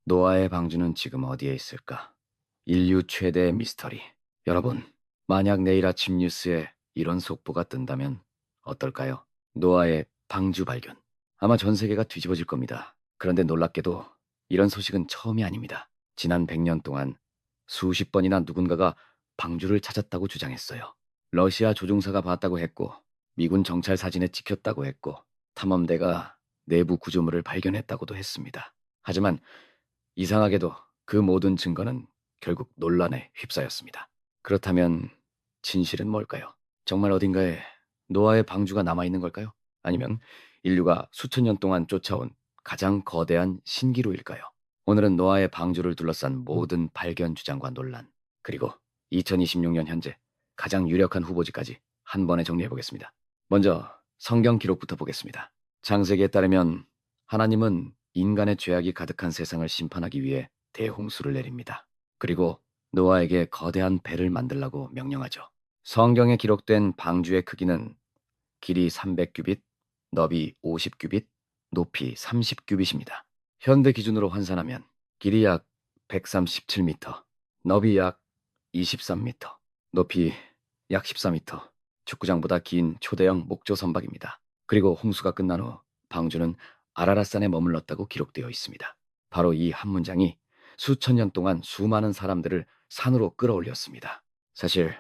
노아의 방주는 지금 어디에 있을까? 인류 최대의 미스터리. 여러분, 만약 내일 아침 뉴스에 이런 속보가 뜬다면 어떨까요? 노아의 방주 발견. 아마 전 세계가 뒤집어질 겁니다. 그런데 놀랍게도 이런 소식은 처음이 아닙니다. 지난 100년 동안 수십 번이나 누군가가 방주를 찾았다고 주장했어요. 러시아 조종사가 봤다고 했고, 미군 정찰 사진에 찍혔다고 했고, 탐험대가 내부 구조물을 발견했다고도 했습니다. 하지만 이상하게도 그 모든 증거는 결국 논란에 휩싸였습니다. 그렇다면 진실은 뭘까요? 정말 어딘가에 노아의 방주가 남아있는 걸까요? 아니면 인류가 수천 년 동안 쫓아온 가장 거대한 신기루일까요? 오늘은 노아의 방주를 둘러싼 모든 발견 주장과 논란, 그리고 2026년 현재 가장 유력한 후보지까지 한 번에 정리해보겠습니다. 먼저 성경 기록부터 보겠습니다. 창세기에 따르면 하나님은 인간의 죄악이 가득한 세상을 심판하기 위해 대홍수를 내립니다. 그리고 노아에게 거대한 배를 만들라고 명령하죠. 성경에 기록된 방주의 크기는 길이 300규빗, 너비 50규빗, 높이 30규빗입니다. 현대 기준으로 환산하면 길이 약 137m, 너비 약 23m, 높이 약 14m, 축구장보다 긴 초대형 목조 선박입니다. 그리고 홍수가 끝난 후 방주는 아라랏산에 머물렀다고 기록되어 있습니다. 바로 이 한 문장이 수천 년 동안 수많은 사람들을 산으로 끌어올렸습니다. 사실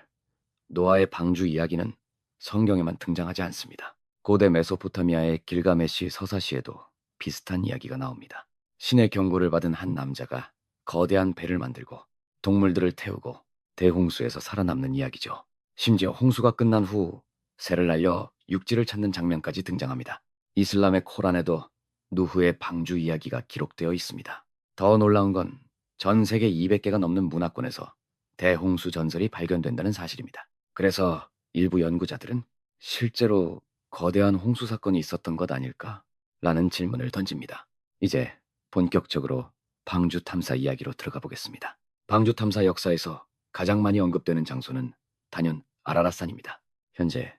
노아의 방주 이야기는 성경에만 등장하지 않습니다. 고대 메소포타미아의 길가메시 서사시에도 비슷한 이야기가 나옵니다. 신의 경고를 받은 한 남자가 거대한 배를 만들고 동물들을 태우고 대홍수에서 살아남는 이야기죠. 심지어 홍수가 끝난 후 새를 날려 육지를 찾는 장면까지 등장합니다. 이슬람의 코란에도 누후의 방주 이야기가 기록되어 있습니다. 더 놀라운 건 전 세계 200개가 넘는 문화권에서 대홍수 전설이 발견된다는 사실입니다. 그래서 일부 연구자들은 실제로 거대한 홍수 사건이 있었던 것 아닐까? 라는 질문을 던집니다. 이제 본격적으로 방주 탐사 이야기로 들어가 보겠습니다. 방주 탐사 역사에서 가장 많이 언급되는 장소는 단연 아라랏산입니다. 현재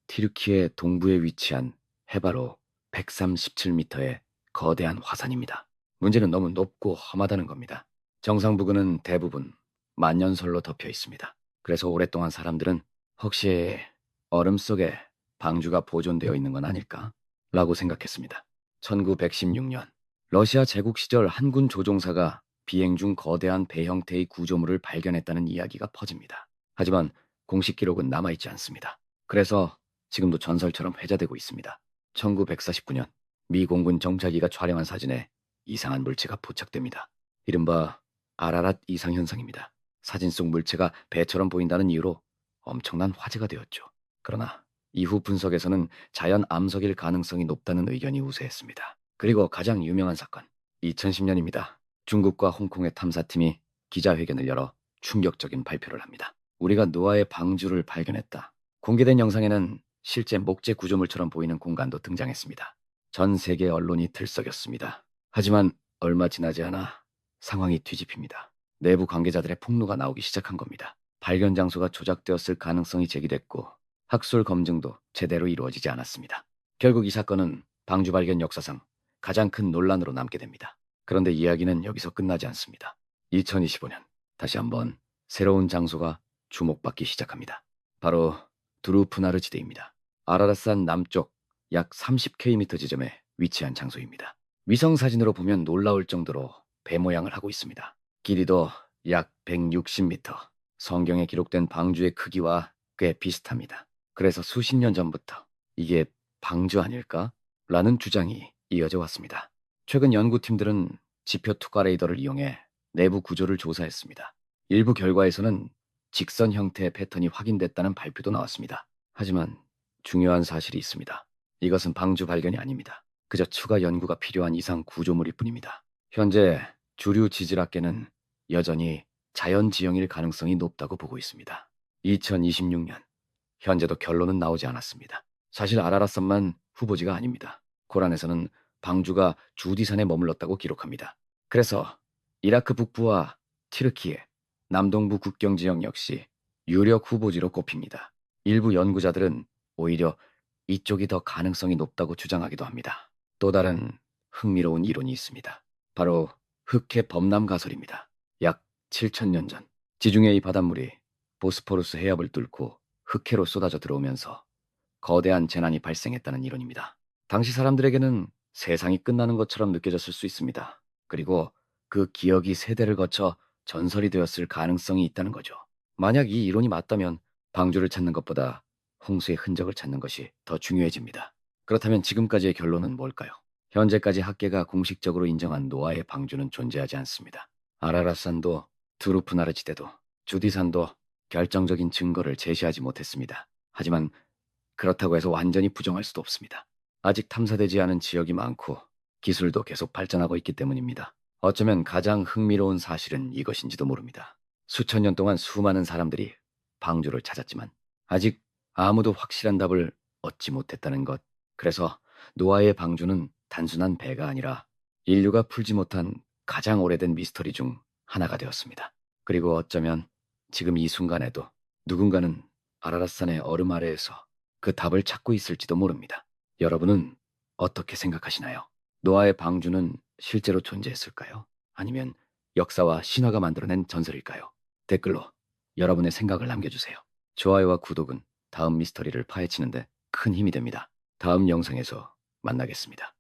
티르키의 동부에 위치한 해바로 137m의 거대한 화산입니다. 문제는 너무 높고 험하다는 겁니다. 정상 부근은 대부분 만년설로 덮여 있습니다. 그래서 오랫동안 사람들은 혹시 얼음 속에 방주가 보존되어 있는 건 아닐까? 라고 생각했습니다. 1916년 러시아 제국 시절 한군 조종사가 비행 중 거대한 배 형태의 구조물을 발견했다는 이야기가 퍼집니다. 하지만 공식 기록은 남아있지 않습니다. 그래서 지금도 전설처럼 회자되고 있습니다. 1949년 미 공군 정찰기가 촬영한 사진에 이상한 물체가 포착됩니다. 이른바 아라랏 이상 현상입니다. 사진 속 물체가 배처럼 보인다는 이유로 엄청난 화제가 되었죠. 그러나 이후 분석에서는 자연 암석일 가능성이 높다는 의견이 우세했습니다. 그리고 가장 유명한 사건, 2010년입니다. 중국과 홍콩의 탐사팀이 기자회견을 열어 충격적인 발표를 합니다. 우리가 노아의 방주를 발견했다. 공개된 영상에는 실제 목재 구조물처럼 보이는 공간도 등장했습니다. 전 세계 언론이 들썩였습니다. 하지만 얼마 지나지 않아 상황이 뒤집힙니다. 내부 관계자들의 폭로가 나오기 시작한 겁니다. 발견 장소가 조작되었을 가능성이 제기됐고 학술 검증도 제대로 이루어지지 않았습니다. 결국 이 사건은 방주 발견 역사상 가장 큰 논란으로 남게 됩니다. 그런데 이야기는 여기서 끝나지 않습니다. 2025년 다시 한번 새로운 장소가 주목받기 시작합니다. 바로 두루프나르 지대입니다. 아라랏산 남쪽 약 30km 지점에 위치한 장소입니다. 위성 사진으로 보면 놀라울 정도로 배 모양을 하고 있습니다. 길이도 약 160m. 성경에 기록된 방주의 크기와 꽤 비슷합니다. 그래서 수십 년 전부터 이게 방주 아닐까? 라는 주장이 이어져 왔습니다. 최근 연구팀들은 지표 투과 레이더를 이용해 내부 구조를 조사했습니다. 일부 결과에서는 직선 형태의 패턴이 확인됐다는 발표도 나왔습니다. 하지만 중요한 사실이 있습니다. 이것은 방주 발견이 아닙니다. 그저 추가 연구가 필요한 이상 구조물일 뿐입니다. 현재 주류 지질학계는 여전히 자연 지형일 가능성이 높다고 보고 있습니다. 2026년 현재도 결론은 나오지 않았습니다. 사실 아라랏산만 후보지가 아닙니다. 코란에서는 방주가 주디산에 머물렀다고 기록합니다. 그래서 이라크 북부와 튀르키예, 남동부 국경 지역 역시 유력 후보지로 꼽힙니다. 일부 연구자들은 오히려 이쪽이 더 가능성이 높다고 주장하기도 합니다. 또 다른 흥미로운 이론이 있습니다. 바로 흑해 범람 가설입니다. 약 7천년 전 지중해 의 바닷물이 보스포루스 해협을 뚫고 흑해로 쏟아져 들어오면서 거대한 재난이 발생했다는 이론입니다. 당시 사람들에게는 세상이 끝나는 것처럼 느껴졌을 수 있습니다. 그리고 그 기억이 세대를 거쳐 전설이 되었을 가능성이 있다는 거죠. 만약 이 이론이 맞다면 방주를 찾는 것보다 홍수의 흔적을 찾는 것이 더 중요해집니다. 그렇다면 지금까지의 결론은 뭘까요? 현재까지 학계가 공식적으로 인정한 노아의 방주는 존재하지 않습니다. 아라랏산도 두루프나르 지대도 주디산도 결정적인 증거를 제시하지 못했습니다. 하지만 그렇다고 해서 완전히 부정할 수도 없습니다. 아직 탐사되지 않은 지역이 많고 기술도 계속 발전하고 있기 때문입니다. 어쩌면 가장 흥미로운 사실은 이것인지도 모릅니다. 수천 년 동안 수많은 사람들이 방주를 찾았지만 아직 아무도 확실한 답을 얻지 못했다는 것. 그래서 노아의 방주는 단순한 배가 아니라 인류가 풀지 못한 가장 오래된 미스터리 중 하나가 되었습니다. 그리고 어쩌면 지금 이 순간에도 누군가는 아라랏산의 얼음 아래에서 그 답을 찾고 있을지도 모릅니다. 여러분은 어떻게 생각하시나요? 노아의 방주는 실제로 존재했을까요? 아니면 역사와 신화가 만들어낸 전설일까요? 댓글로 여러분의 생각을 남겨주세요. 좋아요와 구독은 다음 미스터리를 파헤치는데 큰 힘이 됩니다. 다음 영상에서 만나겠습니다.